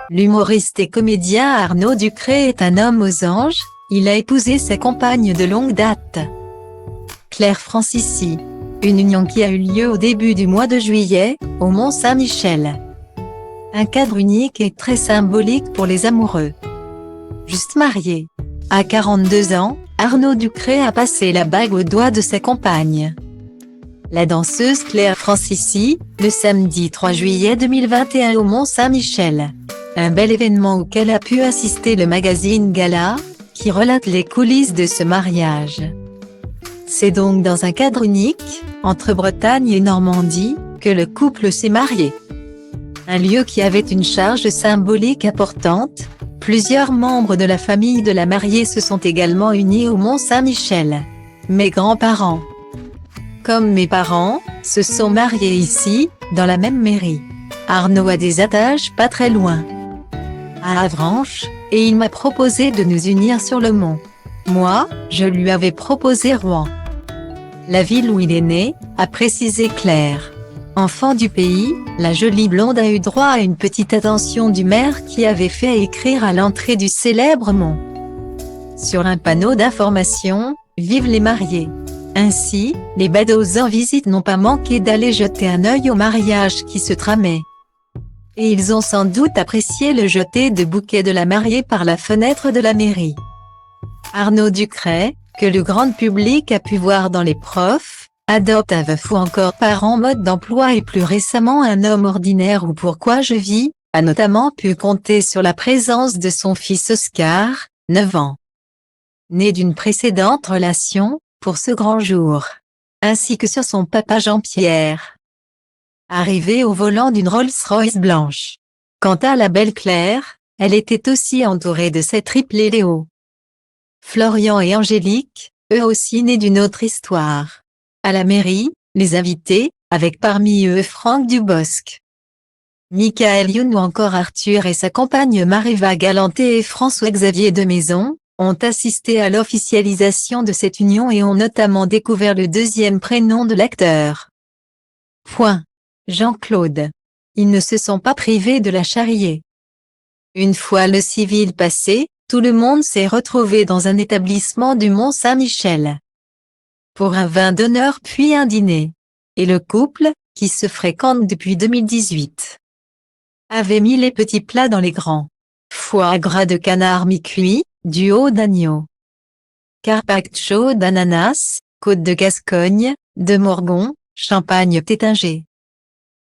L'humoriste et comédien Arnaud Ducré est un homme aux anges, il a épousé sa compagne de longue date, Claire Francisci. Une union qui a eu lieu au début du mois de juillet, au Mont-Saint-Michel. Un cadre unique et très symbolique pour les amoureux. Juste mariés. À 42 ans, Arnaud Ducré a passé la bague au doigt de sa compagne, la danseuse Claire Francisci, le samedi 3 juillet 2021 au Mont-Saint-Michel. Un bel événement auquel a pu assister le magazine Gala, qui relate les coulisses de ce mariage. C'est donc dans un cadre unique, entre Bretagne et Normandie, que le couple s'est marié. Un lieu qui avait une charge symbolique importante. Plusieurs membres de la famille de la mariée se sont également unis au Mont-Saint-Michel. Mes grands-parents, comme mes parents, se sont mariés ici, dans la même mairie. Arnaud a des attaches pas très loin, à Avranches, et il m'a proposé de nous unir sur le mont. Moi, je lui avais proposé Rouen, la ville où il est né, a précisé Claire. Enfant du pays, la jolie blonde a eu droit à une petite attention du maire qui avait fait écrire à l'entrée du célèbre mont, sur un panneau d'information, « Vive les mariés ». Ainsi, les badauds en visite n'ont pas manqué d'aller jeter un œil au mariage qui se tramait. Et ils ont sans doute apprécié le jeté de bouquets de la mariée par la fenêtre de la mairie. Arnaud Ducré, que le grand public a pu voir dans Les Profs, adopte un veuf ou encore parent mode d'emploi et plus récemment un homme ordinaire ou Pourquoi je vis, a notamment pu compter sur la présence de son fils Oscar, 9 ans. Né d'une précédente relation, pour ce grand jour. Ainsi que sur son papa Jean-Pierre, arrivé au volant d'une Rolls-Royce blanche. Quant à la belle Claire, elle était aussi entourée de ses triplés Léo, Florian et Angélique, eux aussi nés d'une autre histoire. À la mairie, les invités, avec parmi eux Franck Dubosc, Michael Youn ou encore Arthur et sa compagne Mariva Galanté et François-Xavier de Maison, ont assisté à l'officialisation de cette union et ont notamment découvert le deuxième prénom de l'acteur. Jean-Claude. Ils ne se sont pas privés de la charrier. Une fois le civil passé, tout le monde s'est retrouvé dans un établissement du Mont-Saint-Michel, pour un vin d'honneur puis un dîner. Et le couple, qui se fréquente depuis 2018, avait mis les petits plats dans les grands. Foie gras de canard mi-cuit, du haut d'agneau, carpaccio d'ananas, côte de Gascogne, de Morgon, champagne tétingé.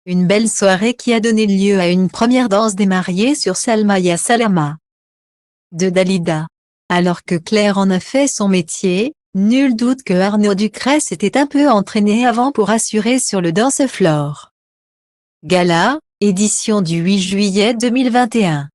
Une belle soirée qui a donné lieu à une première danse des mariés sur Salma Ya Salama, de Dalida. Alors que Claire en a fait son métier, nul doute que Arnaud Ducré s'était un peu entraîné avant pour assurer sur le dance floor. Gala, édition du 8 juillet 2021.